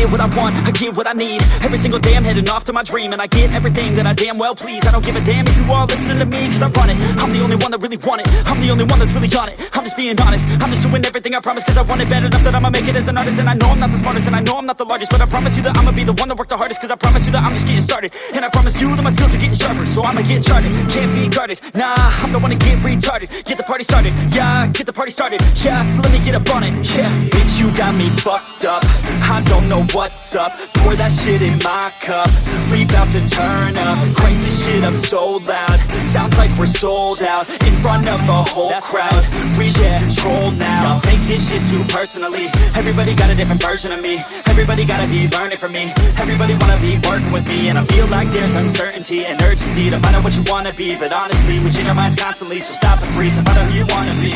get what I want, I get what I need. Every single day I'm heading off to my dream, and I get everything that I damn well please. I don't give a damn if you all listening to me, cause I run it. I'm the only one that really want it, I'm the only one that's really on it. I'm just being honest, I'm just doing everything I promise, cause I want it bad enough that I'ma make it as an artist. And I know I'm not the smartest, and I know I'm not the largest, but I promise you that I'ma be the one that worked the hardest. Cause I promise you that I'm just getting started, and I promise you that my skills are getting sharper. So I'ma get charted, can't be guarded. Nah, I'm the one to get retarded. Get the party started, yeah, get the party started. Yeah, so let me get up on it, yeah. Bitch, you got me fucked up, I don't know what's up. Pour that shit in my cup, we bout to turn up. Crank this shit up so loud, sounds like we're sold out. In front of a whole crowd, we lose control now. Y'all take this shit too personally, everybody got a different version of me. Everybody gotta be learning from me, everybody wanna be working with me. And I feel like there's uncertainty and urgency to find out what you wanna be. But honestly, we change our minds constantly, so stop and breathe and find out who you wanna be.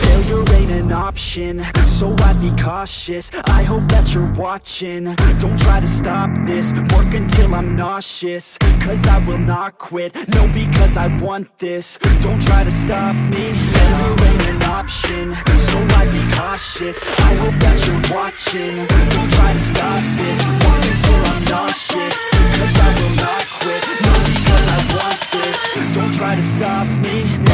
Failure ain't an option, so I'd be cautious. I hope that you're watching, don't try to stop this. Work until I'm nauseous, cause I will not quit. No, because I want this, don't try to stop me. Failure ain't an option, so I'd be cautious. I hope that you're watching, don't try to stop this. Work until I'm nauseous, cause I will not quit. No, because I want this, don't try to stop me now.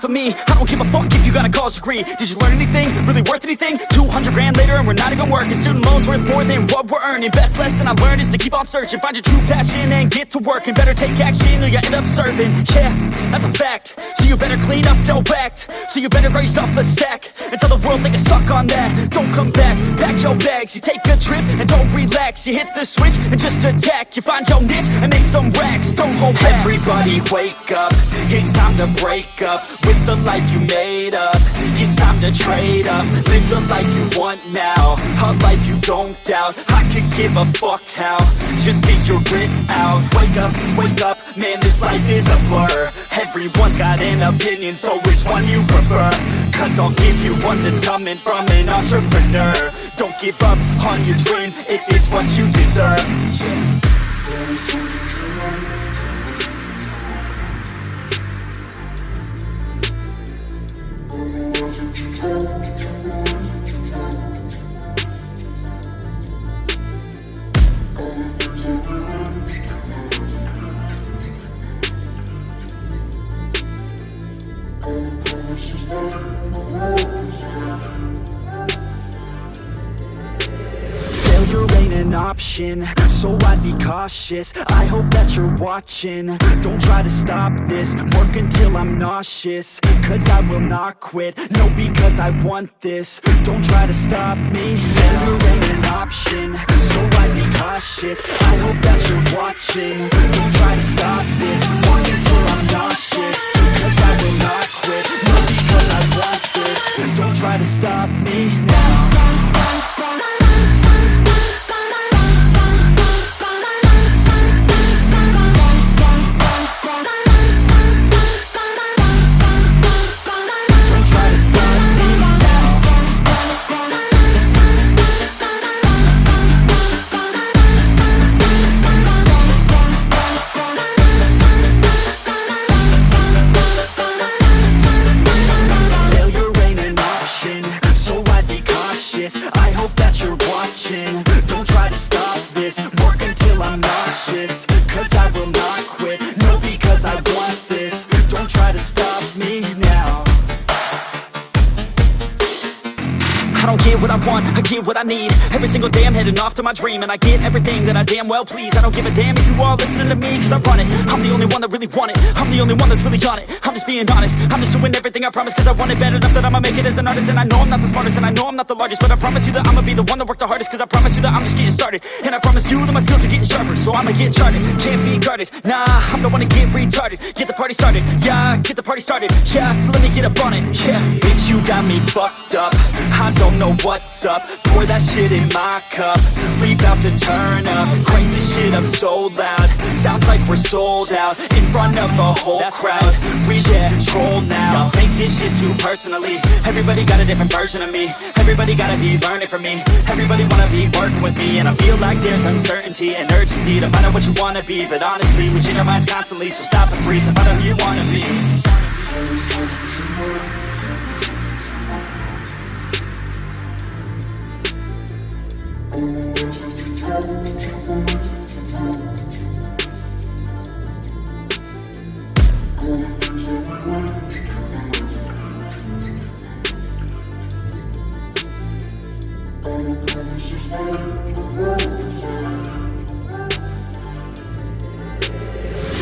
For me, I don't give a fuck if you got a college degree. Did you learn anything? Really worth anything? 200 grand later and we're not even working. Student loans worth more than what we're earning. Best lesson I learned is to keep on searching. Find your true passion and get to work. And better take action or you end up serving. Yeah, that's a fact. So you better clean up your act. So you better grow yourself a sack and tell the world they can suck on that. Don't come back, pack your bags. You take a trip and don't relax. You hit the switch and just attack. You find your niche and make some racks. Don't hold back. Everybody wake up, it's time to break up with the life you made up. It's time to trade up, live the life you want now, a life you don't doubt. I could give a fuck how, just figure it out. Wake up, man, this life is a blur. Everyone's got an opinion, so which one you prefer? Cause I'll give you one that's coming from an entrepreneur. Don't give up on your dream if it's what you deserve. Failure ain't an option, so I'd be cautious. I hope that you're watching, don't try to stop this. Work until I'm nauseous, cause I will not quit. No, because I want this, don't try to stop me. Failure ain't an option, so I'd be cautious. I hope that you're watching, don't try to stop this. Work until I'm nauseous, cause I will not quit. No, because I want this, don't try to stop me now. I want, I get what I need. Every single day I'm heading off to my dream, and I get everything that I damn well please. I don't give a damn if you all listening to me, cause I run it. I'm the only one that really want it. I'm the only one that's really on it. I'm just being honest. I'm just doing everything I promise, cause I want it bad enough that I'ma make it as an artist. And I know I'm not the smartest, and I know I'm not the largest, but I promise you that I'ma be the one that worked the hardest, cause I promise you that I'm just getting started. And I promise you that my skills are getting sharper, so I'ma get charted. Can't be guarded, nah, I'm the one to get retarded. Get the party started, yeah, get the party started. Yeah, so let me get up on it, yeah. Bitch, you got me fucked up, I don't know what's up. Pour that shit in my cup, we bout to turn up. Crank this shit up so loud, sounds like we're sold out. In front of a whole crowd, we lose control now. Y'all take this shit too personally. Everybody got a different version of me. Everybody gotta be learning from me. Everybody wanna be working with me. And I feel like there's uncertainty and urgency to find out what you wanna be. But honestly, we change our minds constantly, so stop and breathe to find out who you wanna be.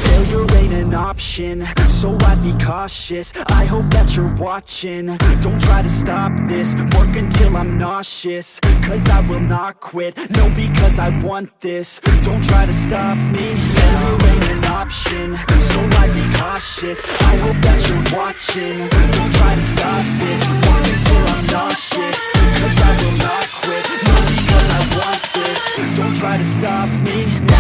Failure ain't an option, so I'd be cautious. I hope that you're watching. Don't try to stop this, work until I'm nauseous. Cause I will not quit, no, because I want this. Don't try to stop me, failure ain't an option, so I'd be cautious. I hope that you're watching. Don't try to stop this, work until I'm nauseous. Cause I will not quit, no, because I want this. Don't try to stop me now.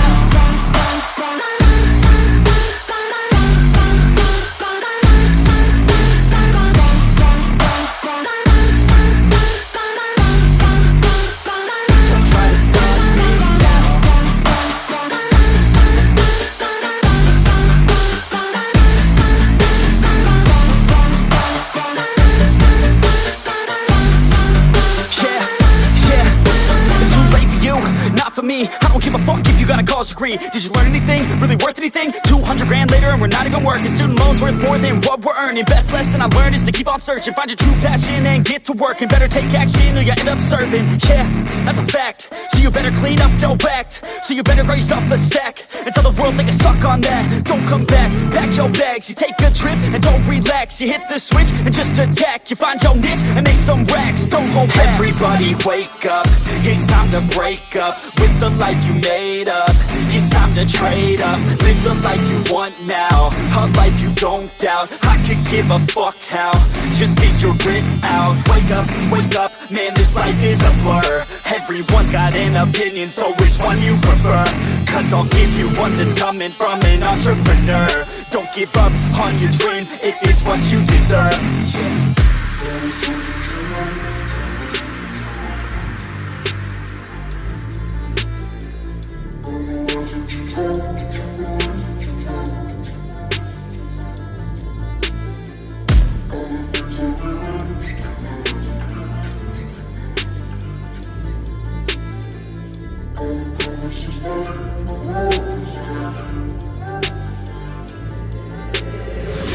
I don't give a fuck if you got a college degree. Did you learn anything? Really worth anything? 200 grand later and we're not even working. Student loans worth more than what we're earning. Best lesson I learned is to keep on searching. Find your true passion and get to work. And better take action or you end up serving. Yeah, that's a fact. So you better clean up your act. So you better grow yourself a sack and tell the world they can suck on that. Don't come back, pack your bags. You take a trip and don't relax. You hit the switch and just attack. You find your niche and make some racks. Don't hold back. Everybody wake up, it's time to break up with the life you made up. It's time to trade up, live the life you want now, a life you don't doubt. I could give a fuck how, just figure it out. Wake up, man, this life is a blur. Everyone's got an opinion, so which one you prefer? Cause I'll give you one that's coming from an entrepreneur. Don't give up on your dream if it's what you deserve.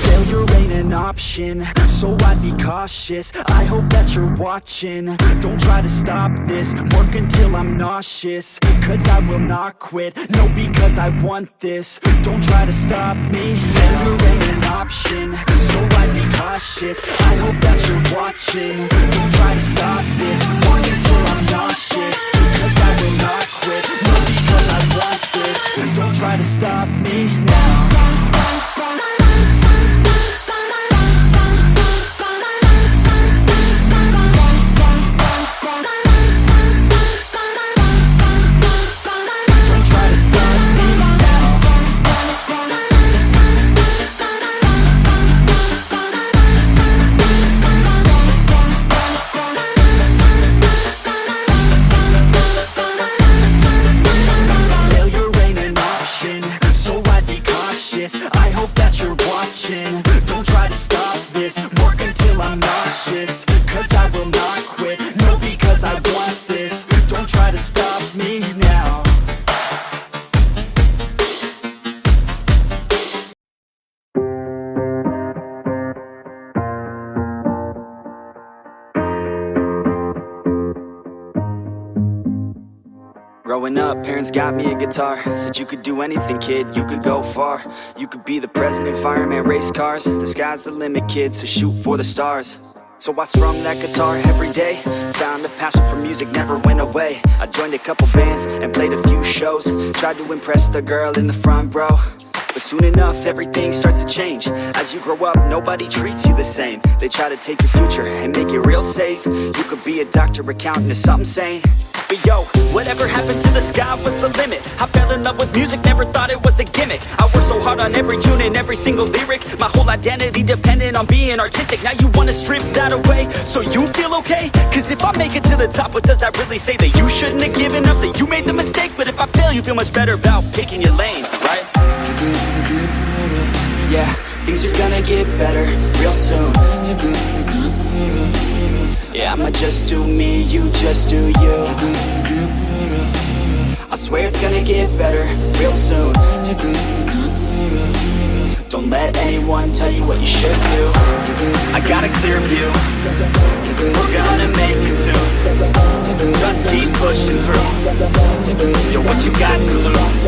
Failure ain't an option, so I'd be cautious. I hope that you're watching. Don't try to stop this, work until I'm nauseous. Cause I will not quit, no, because I want this. Don't try to stop me, failure ain't an option, so I'd be cautious. I hope that you're watching. Don't try to stop this, work until I'm nauseous. Cause I will not quit, no, because I want this. Don't try to stop me now. I hope that you're watching. Don't try to stop this, work until I'm nauseous. Cause I will not quit, no, because I want this. Don't try to stop me now. Growing up, parents got me a guitar. Said you could do anything, kid, you could go far. You could be the president, fireman, race cars. The sky's the limit, kid, so shoot for the stars. So I strummed that guitar every day. Found a passion for music, never went away. I joined a couple bands and played a few shows. Tried to impress the girl in the front row. But soon enough, everything starts to change. As you grow up, nobody treats you the same. They try to take your future and make it real safe. You could be a doctor, accountant, or something sane. But yo, whatever happened to the sky was the limit. I fell in love with music, never thought it was a gimmick. I worked so hard on every tune and every single lyric. My whole identity depended on being artistic. Now you wanna strip that away, so you feel okay? Cause if I make it to the top, what does that really say? That you shouldn't have given up, that you made the mistake? But if I fail, you feel much better about picking your lane, right? Yeah, things are gonna get better real soon. Yeah, I'ma just do me, you just do you. I swear it's gonna get better real soon. Don't let anyone tell you what you should do. I got a clear view, we're gonna make it soon. Just keep pushing through. You're what you got to lose.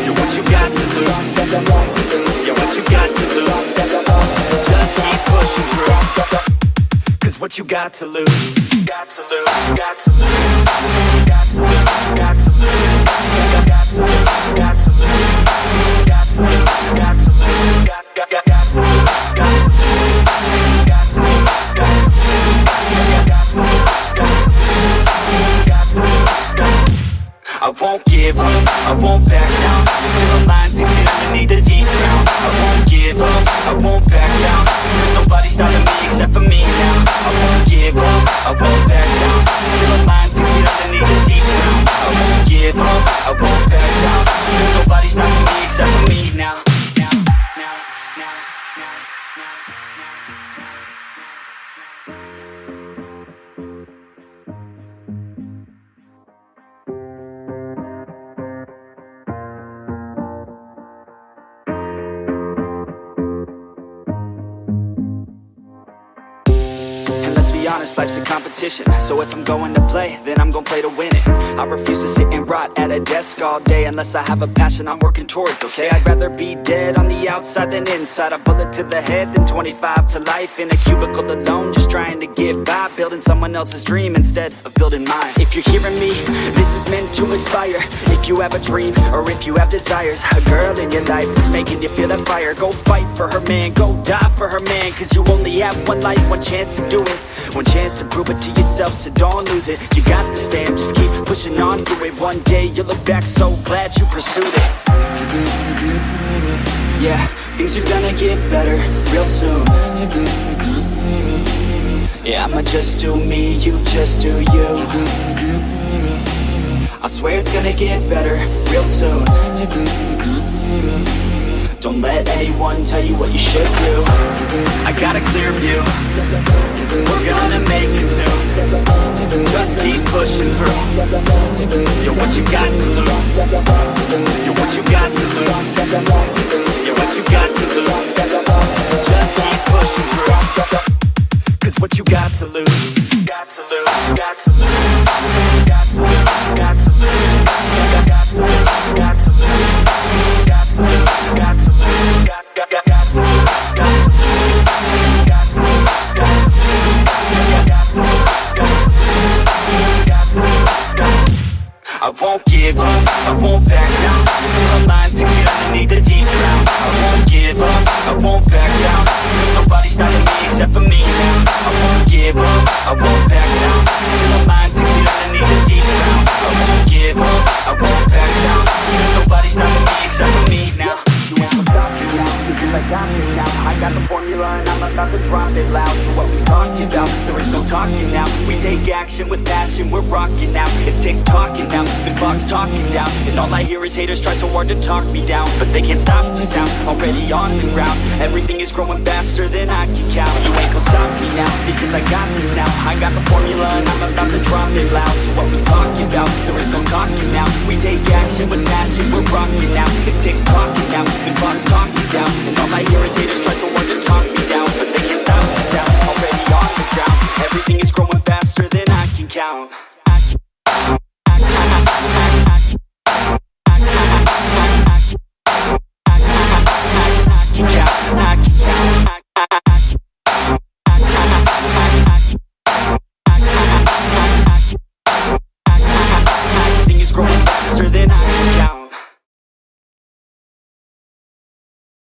You're what you got to lose. You're what you got to lose. Just keep pushing through. Cause what you got to lose, got to lose, got to lose, got to lose, got to lose, got to lose, got to lose, got to lose, got to lose, got to lose, got to lose, got to lose, got to lose, got to lose, got to lose. I won't give up, I won't back down till the line sinks in underneath the deep ground. I won't give up, I won't back down. There's nobody stopping me except for me now. I won't give up, I won't back down till the line sinks in underneath the deep ground. I won't give up, I won't back down. There's nobody stopping me except for me now. Honest, life's a competition. So if I'm going to play, then I'm gonna play to win it. I refuse to sit and rot at a desk all day unless I have a passion I'm working towards, okay? I'd rather be dead on the outside than inside. A bullet to the head than 25 to life in a cubicle alone, just trying to get by, building someone else's dream instead of building mine. If you're hearing me, this is meant to inspire. If you have a dream or if you have desires, a girl in your life that's making you feel that fire, go fight for her man, go die for her man. Cause you only have one life, one chance to do it, one chance to prove it to yourself, so don't lose it. You got this, fam, just keep pushing on through it. One day you'll look back so glad you pursued it. Yeah, things are gonna get better real soon. Yeah, I'ma just do me, you just do you. I swear it's gonna get better real soon. Don't let anyone tell you what you should do. I got a clear view, we're gonna make it soon. Just keep pushing through. You're what you got to lose. You're what you got to lose. You're what you got to lose. Just keep pushing through. Cause what you got to lose, got to lose, got to lose, got to lose, got to lose, got to lose, got to lose, got to lose, got to lose, got to lose, got to lose, got to lose, got to lose, got to lose, got to lose. I won't give up, I won't back down till the line sinks in underneath the deep ground. I won't give up, I won't back down. There's nobody stopping me except for me now. I won't give up, I won't back down till the line sinks in underneath the deep ground. I won't give up, I won't back down. There's nobody stopping me except for me now. You ain't gonna stop me now, because I got you now. I got the formula and I'm about to drop it loud. So what we talking about? There is no talking now. We take action with passion, we're rocking now. It's tick-tocking now, the clock's talking down. And all I hear is haters try so hard to talk me down, but they can't stop the sound, already on the ground. Everything is growing faster than I can count. You ain't gonna stop me now, because I got this now. I got the formula and I'm about to drop it loud. So what we talking about? There is no talking now. We take action with passion, we're rocking now. It's tick-tocking now, the clock's talking down. And all I hear is haters try